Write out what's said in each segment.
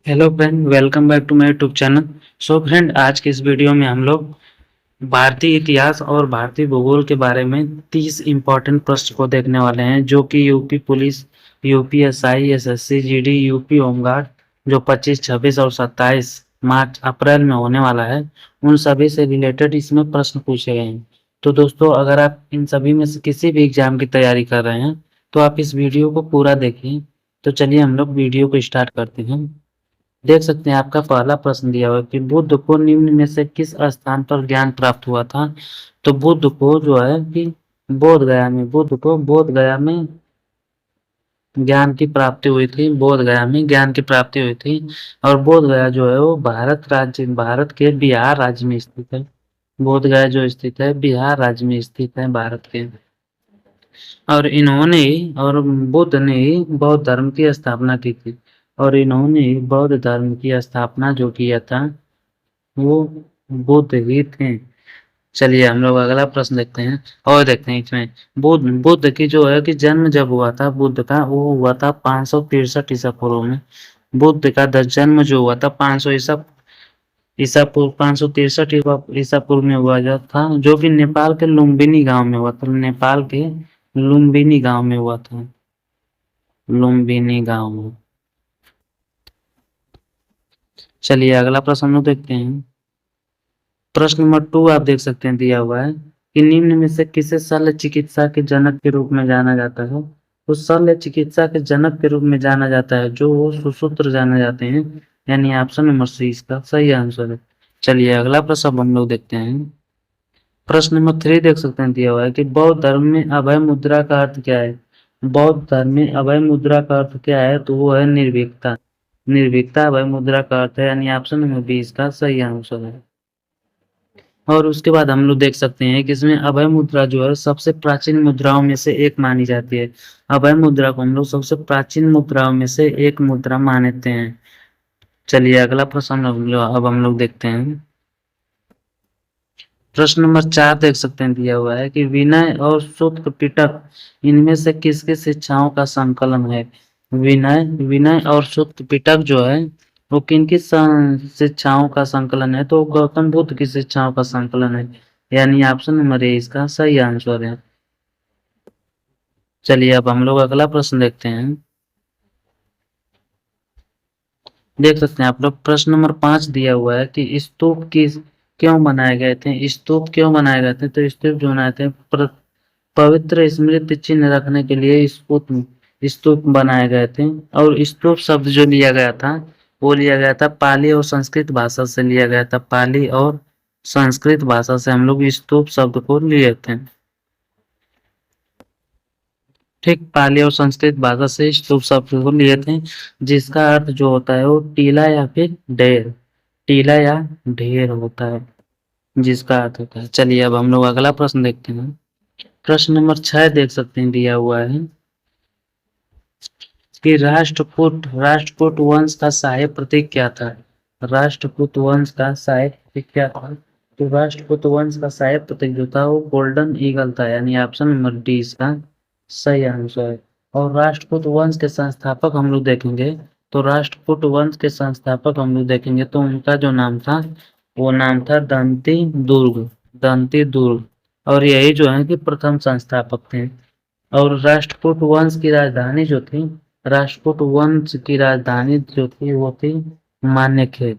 Hello friend, welcome back to my YouTube channel. So friend, आज के इस video में हम लोग भारतीय इतिहास और भारतीय भूगोल के बारे में 30 इम्पोर्टेंट प्रश्न को देखने वाले हैं, जो कि UP police, UPSI, SSC, GD, UP home guard जो 25, 26 और 27 मार्च अप्रैल में होने वाला है, उन सभी से रिलेटेड इसमें प्रश्न पूछे गए हैं। तो दोस्तों, अगर आप इन सभी में से किसी भी एग्जाम की तैयारी कर रहे हैं तो आप इस वीडियो को पूरा देखें। तो चलिए हम लोग वीडियो को स्टार्ट करते हैं। देख सकते हैं, आपका पहला प्रश्न दिया हुआ है कि बुद्ध को निम्न में से किस स्थान पर ज्ञान प्राप्त हुआ था। तो बुद्ध को जो है कि बोध गया में ज्ञान की प्राप्ति हुई थी। बोध गया में ज्ञान की प्राप्ति हुई थी। और बोध गया जो है वो भारत के बिहार राज्य में स्थित है। बोध गया जो स्थित है बिहार राज्य में स्थित है, भारत के। और बुद्ध ने ही बौद्ध धर्म की स्थापना की थी। और इन्होंने बौद्ध धर्म की स्थापना जो किया था वो बुद्ध ही थे। चलिए हम लोग अगला प्रश्न देखते हैं और देखते हैं इसमें बुद्ध की जो है कि जन्म जब हुआ था बुद्ध का, वो हुआ था 563 ईसा पूर्व में। बुद्ध का जन्म जो हुआ था 500 ईसा पूर्व 563 ईसा पूर्व में हुआ जो था, जो कि नेपाल के लुम्बिनी गांव में हुआ था। नेपाल के लुम्बिनी गांव में हुआ था। लुम्बिनी गांव में। चलिए अगला प्रश्न हम लोग देखते हैं। प्रश्न नंबर 2 आप देख सकते हैं, दिया हुआ है कि निम्न में से किसे शल्य चिकित्सा के जनक के रूप में जाना जाता है। तो शल्य चिकित्सा के जनक के रूप में जाना जाता है जो वो सुश्रुत जाने जाते हैं, यानी ऑप्शन नंबर सी इसका सही आंसर है। चलिए अगला प्रश्न अब हम लोग देखते हैं। प्रश्न नंबर 3 देख सकते हैं, दिया हुआ है कि बौद्ध धर्म में अभय मुद्रा का अर्थ क्या है। बौद्ध धर्म में अभय मुद्रा का अर्थ क्या है, तो वो है निर्भीकता। निर्भीकता अभय मुद्रा का अर्थ है, यानी ऑप्शन नंबर बी इसका सही आंसर है। और उसके बाद हम लोग देख सकते हैं कि इसमें अभय मुद्रा जो है सबसे प्राचीन मुद्राओं में से एक मानी जाती है। अभय मुद्रा को हम लोग सबसे प्राचीन मुद्राओं में से एक मुद्रा मानते हैं। चलिए अगला प्रश्न अब हम लोग देखते हैं। प्रश्न नंबर 4 देख सकते हैं, दिया हुआ है कि विनय और सूत्र पिटक इनमें से किसकी शिक्षाओं का संकलन है। विनय विनय और सूत्र पिटक जो है वो किनकी शिक्षाओं का संकलन है, तो गौतम बुद्ध की शिक्षाओं का संकलन है, यानी ऑप्शन नंबर ए इसका सही आंसर है। चलिए अब हम लोग अगला प्रश्न देखते हैं। देख सकते हैं आप लोग, प्रश्न नंबर 5 दिया हुआ है कि स्तूप किस क्यों बनाए गए थे। स्तूप क्यों बनाए गए थे, तो स्तूप जो बनाए थे पवित्र स्मृति चिन्ह रखने के लिए स्तूप स्तूप बनाए गए थे। और स्तूप शब्द जो लिया गया था वो लिया गया था पाली और संस्कृत भाषा से लिया गया था। पाली और संस्कृत भाषा से हम लोग स्तूप शब्द को लिए थे। ठीक, पाली और संस्कृत भाषा से स्तूप शब्द को लिए थे, जिसका अर्थ जो होता है वो टीला या फिर ढेर, टीला या ढेर होता है, जिसका अर्थ होता है। चलिए अब हम लोग अगला प्रश्न देखते हैं। प्रश्न नंबर 6 देख सकते हैं, दिया हुआ है कि राष्ट्रकूट वंश का सहायक प्रतीक क्या था। राष्ट्रकूट वंश का सहायक प्रतीक क्या था, तो राष्ट्रकूट वंश का सहायक प्रतीक जो था वो गोल्डन ईगल था, यानी ऑप्शन नंबर डी इसका सही आंसर है। और राष्ट्रकूट वंश के संस्थापक हम लोग देखेंगे, तो राष्ट्रकूट वंश के संस्थापक हम लोग देखेंगे तो उनका जो नाम था वो नाम था दंती दुर्ग। और यही जो है कि प्रथम संस्थापक थे। और राष्ट्रकूट वंश की राजधानी जो थी वो थी मान्यखेत।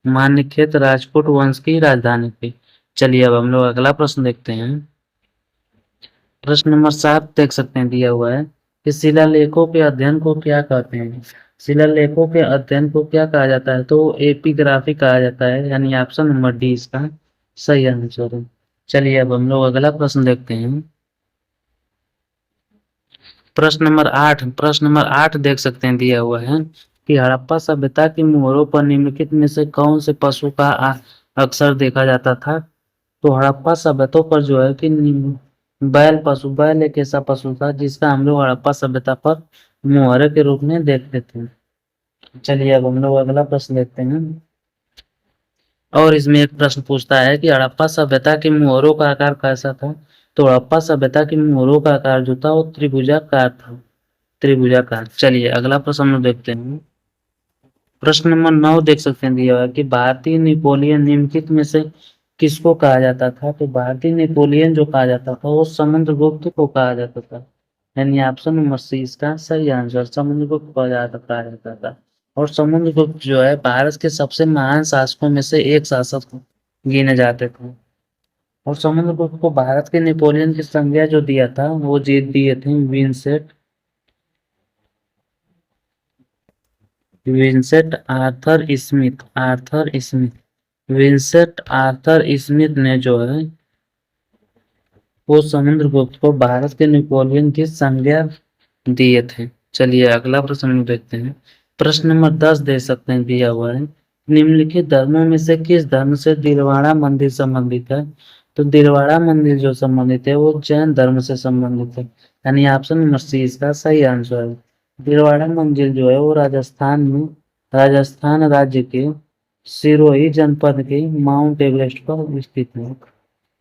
मान्यखेत राजपूत वंश की राजधानी थी। चलिए अब हम लोग अगला प्रश्न देखते हैं। प्रश्न नंबर 7 देख सकते हैं, दिया हुआ है कि शिलालेखों के अध्ययन को क्या कहते हैं। शिलालेखों के अध्ययन को क्या कहा जाता है, तो एपिग्राफी कहा जाता है, यानी ऑप्शन नंबर डी इसका सही आंसर है। चलिए अब हम लोग अगला प्रश्न देखते हैं। प्रश्न नंबर 8 देख सकते हैं, दिया हुआ है कि हड़प्पा सभ्यता की मोहरों पर निम्नलिखित में से कौन से पशु का अक्सर देखा जाता था। तो हड़प्पा सभ्यता पर जो है कि बैल एक ऐसा पशु था जिसका हम लोग हड़प्पा सभ्यता पर मुहरे के रूप में देखते थे। चलिए अब हम लोग अगला प्रश्न देखते हैं। और इसमें एक प्रश्न पूछता है कि हड़प्पा सभ्यता के मुहरों का आकार कैसा था। तो हड़प्पा सभ्यता के मुहरों का आकार जो था वो त्रिभुजाकार था। त्रिभुजाकार। चलिए अगला प्रश्न हम लोग देखते हैं। प्रश्न नंबर 9 देख सकते हैं दिया हुआ है कि भारतीय नेपोलियन निम्नलिखित में से किसको कहा जाता था। तो भारतीय नेपोलियन जो कहा जाता था वो समुद्रगुप्त को कहा जाता था। यानी ऑप्शन नंबर सी इसका सही आंसर, समुद्रगुप्त को कहा जाता था। और समुद्रगुप्त जो है भारत के सबसे महान शासकों में से एक शासक गिने जाते थे। और समुद्रगुप्त को भारत के नेपोलियन की संज्ञा जो दिया था वो जीत दिए थे विंसेंट आर्थर स्मिथ ने जो है वो समुद्रगुप्त को भारत के नेपोलियन की संज्ञा दिए थे। चलिए अगला प्रश्न हम देखते हैं। प्रश्न नंबर 10 दे सकते हैं दिया हुआ है, निम्नलिखित धर्मों में से किस धर्म से दिलवाड़ा मंदिर संबंधित है। तो दिलवाड़ा मंदिर जो संबंधित है वो जैन धर्म से संबंधित है। यानी ऑप्शन नंबर सी इसका सही आंसर है। दिलवाड़ा मंदिर जो है वो राजस्थान राज्य के सिरोही जनपद के माउंट एवरेस्ट पर स्थित है।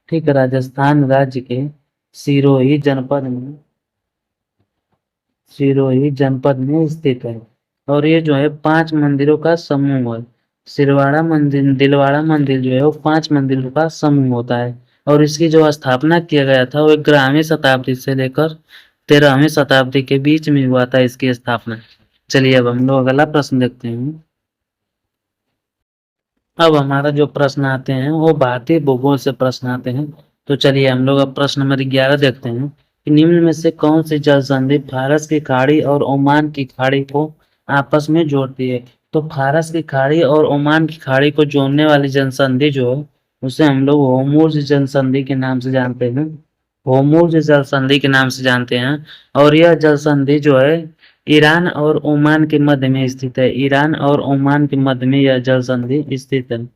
ठीक है, राजस्थान राज्य के सिरोही जनपद में स्थित है। और ये जो है 5 मंदिरों का समूह है। दिलवाड़ा मंदिर जो है वो 5 मंदिरों का समूह होता है। और इसकी जो स्थापना किया गया था वो 11वीं शताब्दी से लेकर 13वीं शताब्दी के बीच में हुआ था इसकी स्थापना। चलिए अब हम लोग अगला प्रश्न देखते हैं। अब हमारा जो प्रश्न आते हैं वो भारतीय भूगोल से प्रश्न आते हैं। तो चलिए हम लोग अब प्रश्न नंबर 11 देखते हैं कि निम्न में से कौन सी जल संधि फारस की खाड़ी और ओमान की खाड़ी को आपस में जोड़ती है। तो फारस की खाड़ी और ओमान की खाड़ी को जोड़ने वाली जल संधि जो है उसे हम लोग होर्मुज जल संधि के नाम से जानते हैं। होर्मुज जल संधि के नाम से जानते हैं। और यह जल संधि जो है ईरान और ओमान के मध्य में स्थित है। ईरान और ओमान के मध्य में यह जल संधि स्थित है।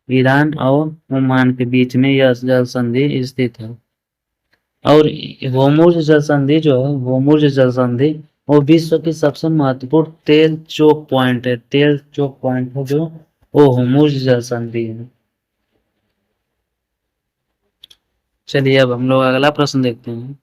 ईरान और ओमान के बीच में यह जल संधि स्थित है। और होर्मुज जल संधि वो विश्व की सबसे महत्वपूर्ण तेल चोक पॉइंट है। तेल चोक पॉइंट है जो वो होर्मुज जल संधि है। चलिए अब हम लोग अगला प्रश्न देखते हैं।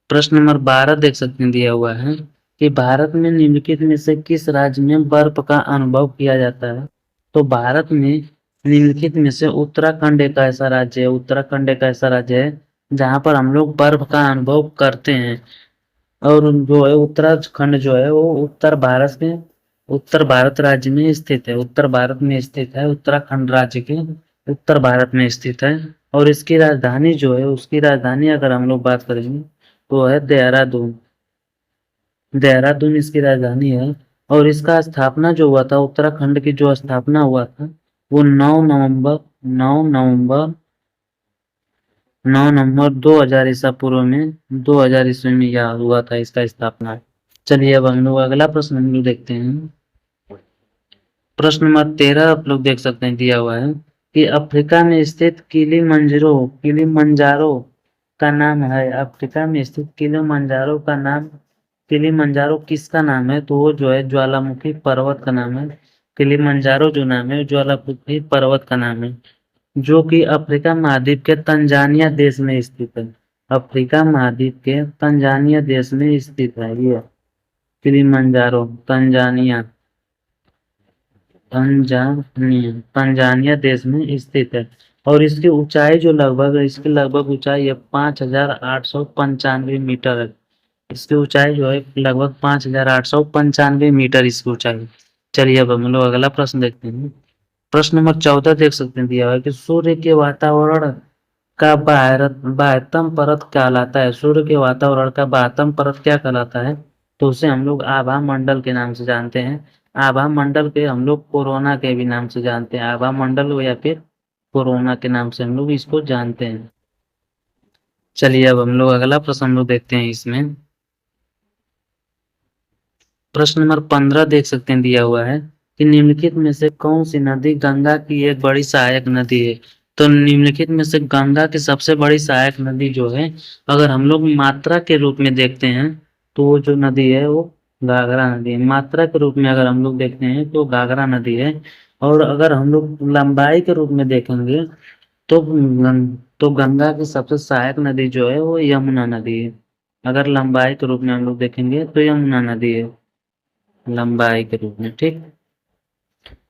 प्रश्न नंबर 12 देख सकते हैं दिया हुआ है कि भारत में निम्नलिखित में से किस राज्य में बर्फ का अनुभव किया जाता है। तो भारत में निम्नलिखित में से उत्तराखंड एक ऐसा राज्य है। उत्तराखंड एक ऐसा राज्य है जहाँ पर हम लोग बर्फ का अनुभव करते हैं। और जो है उत्तराखंड जो है वो उत्तर भारत राज्य में स्थित है। उत्तर भारत में स्थित है। उत्तराखंड राज्य के उत्तर भारत में स्थित है। और इसकी राजधानी जो है उसकी राजधानी अगर हम लोग बात करेंगे तो है देहरादून। देहरादून इसकी राजधानी है। और इसका स्थापना जो हुआ था, उत्तराखंड की जो स्थापना हुआ था वो 9 नवंबर 2000 ईसा पूर्व में 2000 ईस्वी में यह हुआ था इसका स्थापना। चलिए अब हम लोग अगला प्रश्न हम लोग देखते हैं। प्रश्न नंबर 13 आप लोग देख सकते हैं दिया हुआ है कि अफ्रीका में स्थित किलिमंजारो का नाम है। अफ्रीका में स्थित किलिमंजारो किसका नाम है। तो वो जो है ज्वालामुखी पर्वत का नाम है। किलिमंजारो जो नाम है ज्वालामुखी पर्वत का नाम है, जो कि अफ्रीका महाद्वीप के तंजानिया देश में स्थित है। अफ्रीका महाद्वीप के तंजानिया देश में स्थित है ये किलिमंजारो। तंजानिया देश में स्थित है। और इसकी ऊंचाई जो लगभग ऊंचाई है 5895 मीटर है। इसकी ऊंचाई जो है लगभग 5895 मीटर इसकी ऊंचाई। चलिए अब हम लोग अगला प्रश्न देखते हैं। प्रश्न नंबर 14 देख सकते हैं दिया हुआ है कि सूर्य के वातावरण का बाह्यतम परत कहलाता है। सूर्य के वातावरण का बाह्यतम परत क्या कहलाता है। तो उसे हम लोग आभा मंडल के नाम से जानते हैं। आभा मंडल के हम लोग कोरोना के भी नाम से जानते हैं। आभा मंडल या फिर कोरोना के नाम से हम लोग इसको जानते हैं। चलिए अब हम लोग अगला प्रश्न हम लोग देखते हैं इसमें। प्रश्न नंबर 15 देख सकते हैं दिया हुआ है कि निम्नलिखित में से कौन सी नदी गंगा की एक बड़ी सहायक नदी है। तो निम्नलिखित में से गंगा की सबसे बड़ी सहायक नदी जो है अगर हम लोग मात्रा के रूप में देखते हैं तो वो जो नदी है वो घाघरा नदी है। मात्रा के रूप में अगर हम लोग देखते हैं तो घाघरा नदी है। और अगर हम लोग लंबाई के रूप में देखेंगे तो गंगा की सबसे सहायक नदी जो है वो यमुना नदी है। अगर लंबाई के रूप में हम लोग देखेंगे तो यमुना नदी है लंबाई के रूप में। ठीक,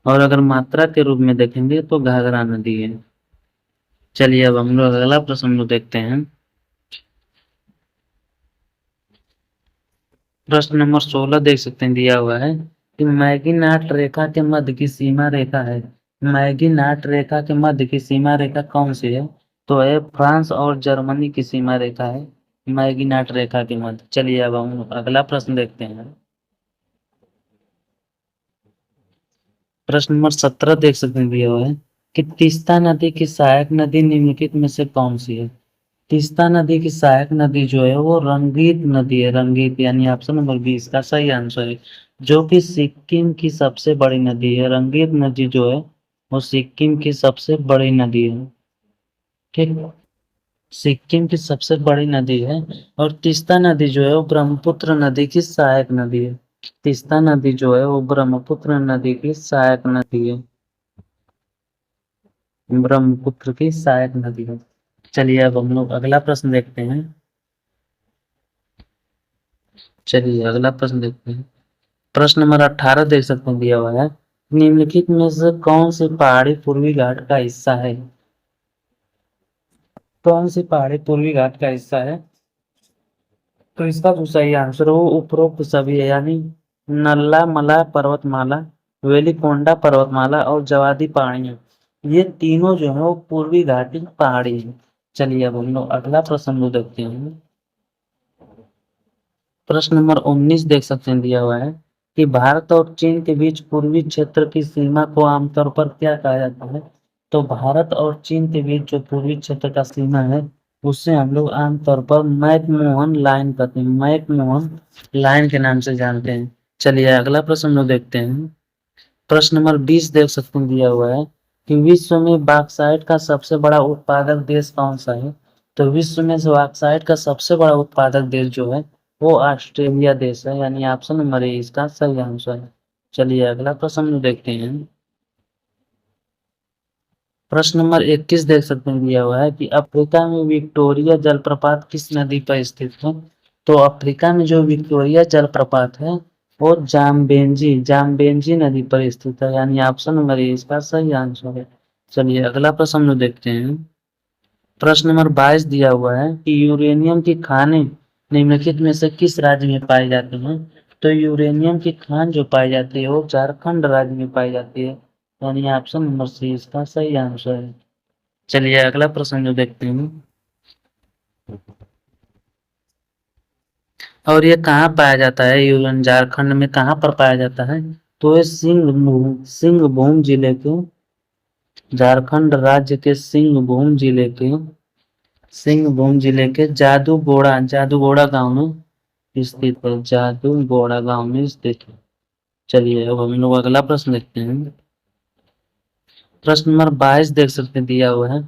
और अगर मात्रा के रूप में देखेंगे तो घाघरा नदी है। चलिए अब हम लोग अगला प्रश्न लोग देखते हैं। प्रश्न नंबर 16 देख सकते हैं, दिया हुआ है कि मैगीनाट रेखा के मध्य की सीमा रेखा है। मैगीनाट रेखा के मध्य की सीमा रेखा कौन सी है? तो है फ्रांस और जर्मनी की सीमा रेखा है मैगीनाट रेखा के मध्य। चलिए अब हम अगला प्रश्न देखते हैं। प्रश्न नंबर 17 देख सकते हैं, दिया हुआ है कि तीस्ता नदी की सहायक नदी निम्नलिखित में से कौन सी है? तीस्ता नदी की सहायक नदी जो है वो रंगीत नदी है। रंगीत यानी ऑप्शन नंबर 20 का सही आंसर है, जो कि सिक्किम की सबसे बड़ी नदी है। रंगीत नदी जो है वो सिक्किम की सबसे बड़ी नदी है। ठीक, सिक्किम की सबसे बड़ी नदी है। और तीस्ता नदी जो है वो ब्रह्मपुत्र नदी की सहायक नदी है। तीस्ता नदी जो है वो ब्रह्मपुत्र नदी की सहायक नदी है। ब्रह्मपुत्र की सहायक नदी है। चलिए अब हम लोग अगला प्रश्न देखते हैं। चलिए अगला प्रश्न देखते हैं। प्रश्न नंबर 18 देख सकते हैं, दिया हुआ है निम्नलिखित में से कौन सी पहाड़ी पूर्वी घाट का हिस्सा है? कौन सी पहाड़ी पूर्वी घाट का हिस्सा है? तो इसका जो सही आंसर हो उपरोक्त सभी है, यानी नल्ला मला पर्वतमाला, वेलिकोंडा पर्वतमाला और जवादी पहाड़ियां, ये तीनों जो है वो पूर्वी घाटी पहाड़ी है। चलिए अब हम लोग अगला प्रश्न देखते हैं। प्रश्न नंबर 19 देख सकते हैं, दिया हुआ है कि भारत और चीन के बीच पूर्वी क्षेत्र की सीमा को आमतौर पर क्या कहा जाता है? तो भारत और चीन के बीच जो पूर्वी क्षेत्र का सीमा है उससे हम लोग आमतौर पर मैकमोहन लाइन कहते हैं। मैकमोहन लाइन के नाम से जानते हैं। चलिए अगला प्रश्न लोग देखते हैं। प्रश्न नंबर 20 देख सकते हैं, दिया हुआ है कि विश्व में बॉक्साइट का सबसे बड़ा उत्पादक देश कौन सा है? तो विश्व में से बॉक्साइट का सबसे बड़ा उत्पादक देश जो है वो ऑस्ट्रेलिया देश है, यानी ऑप्शन नंबर ए इसका सही आंसर है। चलिए अगला प्रश्न देखते हैं। प्रश्न नंबर 21 देख सकते हैं, दिया हुआ है कि अफ्रीका में विक्टोरिया जलप्रपात किस नदी पर स्थित है? तो अफ्रीका में जो विक्टोरिया जलप्रपात है वो जाम्बेंजी जाम्बेंजी नदी पर स्थित है, यानी ऑप्शन नंबर ए इसका सही आंसर है। चलिए अगला प्रश्न देखते हैं। प्रश्न नंबर 22 दिया हुआ है कि यूरेनियम की खानें निम्नलिखित में से किस राज्य में पाई जाती हैं? तो यूरेनियम की खान जो पाई जाती है वो झारखंड राज्य में पाई जाती है, यानी ऑप्शन नंबर सी इसका सही आंसर है। चलिए अगला प्रश्न जो देखते हैं। और ये कहाँ पाया जाता है? यूरेन झारखंड में कहाँ पर पाया जाता है? तो ये सिंहभूम जिले के, झारखंड राज्य के सिंहभूम जिले के जादूगोड़ा गांव में स्थित है। जादूगोड़ा गांव में स्थित है। चलिए अब हम लोग अगला प्रश्न देखते हैं। प्रश्न नंबर 22 देख सकते हैं, दिया हुआ है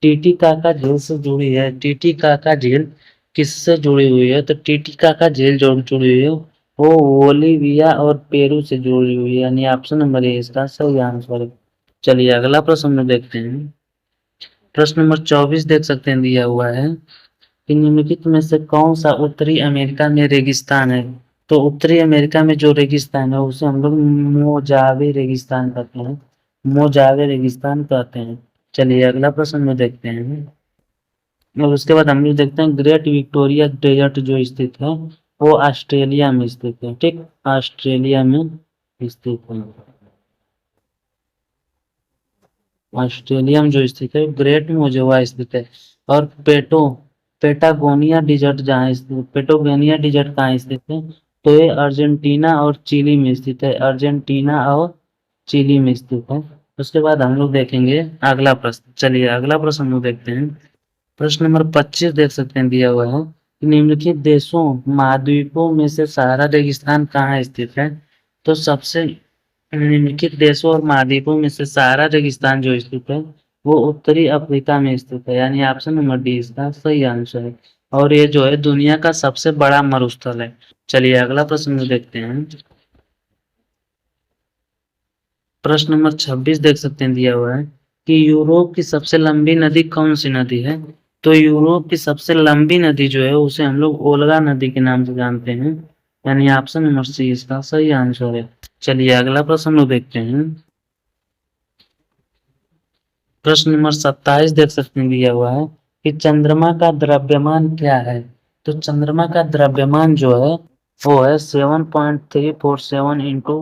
टीटी काका झील से जुड़ी है। टीटी काका झील किससे जुड़ी हुई है? तो टीटी काका झील जो जुड़ी हुई है वो बोलीविया और पेरू से जुड़ी हुई है, यानी ऑप्शन नंबर ए इसका सही आंसर है। चलिए अगला प्रश्न देखते हैं। प्रश्न नंबर 24 देख सकते हैं, दिया हुआ है कि निम्नलिखित में से कौन सा उत्तरी अमेरिका में रेगिस्तान है? तो उत्तरी अमेरिका में जो रेगिस्तान है उसे हम लोग मोजावे रेगिस्तान कहते हैं। मोजावे रेगिस्तान कहते हैं। चलिए अगला प्रश्न में देखते हैं। और उसके बाद हम लोग देखते हैं ग्रेट विक्टोरिया डेजर्ट जो स्थित है वो ऑस्ट्रेलिया में स्थित है। ठीक, ऑस्ट्रेलिया में स्थित है। ऑस्ट्रेलिया में जो स्थित है ग्रेट मोजोवा स्थित है। और पेटागोनिया डिजर्ट जहाँ स्थित, पेटागोनिया डिजर्ट कहाँ स्थित है? तो ये अर्जेंटीना और चिली में स्थित है। अर्जेंटीना और चिली में स्थित है। उसके बाद हम लोग देखेंगे अगला प्रश्न। चलिए अगला प्रश्न हम लोग देखते हैं। प्रश्न नंबर 25 देख सकते हैं, दिया हुआ है कि निम्नलिखित देशों महाद्वीपों में से सहारा रेगिस्तान कहाँ स्थित है? तो सबसे निम्नलिखित देशों और महाद्वीपों में से सहारा रेगिस्तान जो स्थित है वो उत्तरी अफ्रीका में स्थित है, यानी ऑप्शन नंबर डी इसका सही आंसर है। और ये जो है दुनिया का सबसे बड़ा मरुस्थल है। चलिए अगला प्रश्न देखते हैं। प्रश्न नंबर 26 देख सकते हैं, दिया हुआ है कि यूरोप की सबसे लंबी नदी कौन सी नदी है? तो यूरोप की सबसे लंबी नदी जो है उसे हम लोग ओल्गा नदी के नाम से जानते हैं, यानी ऑप्शन नंबर सी इसका सही आंसर है। चलिए अगला प्रश्न लोग देखते हैं। प्रश्न नंबर 27 देख सकते हैं, दिया हुआ है कि चंद्रमा का द्रव्यमान क्या है। तो चंद्रमा का द्रव्यमान जो है वो है 7.347 इंटू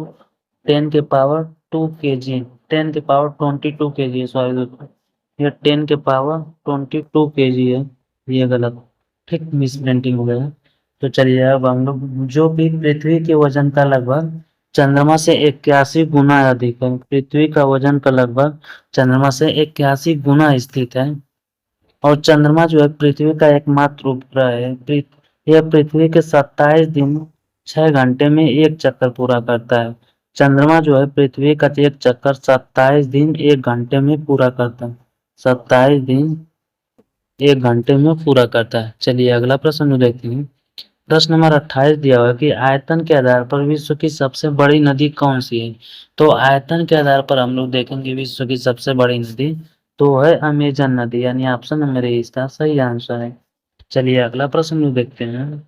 10 के पावर 2 kg, 10 के पावर 22 kg, सॉरी दोस्तों, ये 10 के पावर 22 kg है, ये गलत, ठीक, मिस प्रिंटिंग हो गया है। तो चलिए अब हम लोग जो भी पृथ्वी के वजन का लगभग चंद्रमा से 81 गुना अधिक है, पृथ्वी का वजन का लगभग चंद्रमा से 81 गुना स्थित है। और चंद्रमा जो है पृथ्वी का एकमात्र उपग्रह है। यह पृथ्वी के 27 दिन 6 घंटे में एक चक्कर पूरा करता है। चंद्रमा जो है पृथ्वी का एक चक्कर 27 दिन 1 घंटे में पूरा करता है। 27 दिन 1 घंटे में पूरा करता है। चलिए अगला प्रश्न देखते हैं। प्रश्न नंबर 28 दिया हुआ है कि आयतन के आधार पर विश्व की सबसे बड़ी नदी कौन सी है। तो आयतन के आधार पर हम लोग देखेंगे विश्व की सबसे बड़ी नदी तो है अमेजन नदी, यानी ऑप्शन नंबर ए इसका सही आंसर है। चलिए अगला प्रश्न देखते हैं।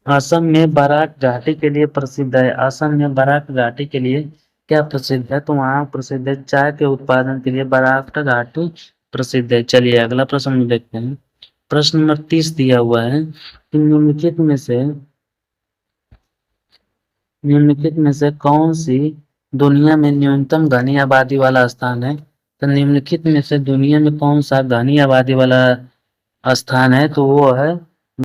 असम में बराक घाटी के लिए प्रसिद्ध है। असम में बराक घाटी के लिए क्या प्रसिद्ध है। तो वहाँ प्रसिद्ध है चाय के उत्पादन के लिए बराक घाटी प्रसिद्ध है। चलिए अगला प्रश्न देखते हैं। प्रश्न नंबर 30 दिया हुआ है कि निम्नलिखित में से कौन सी दुनिया में न्यूनतम घनी आबादी वाला स्थान है। तो निम्नलिखित में से दुनिया में कौन सा घनी आबादी वाला स्थान है। तो वो है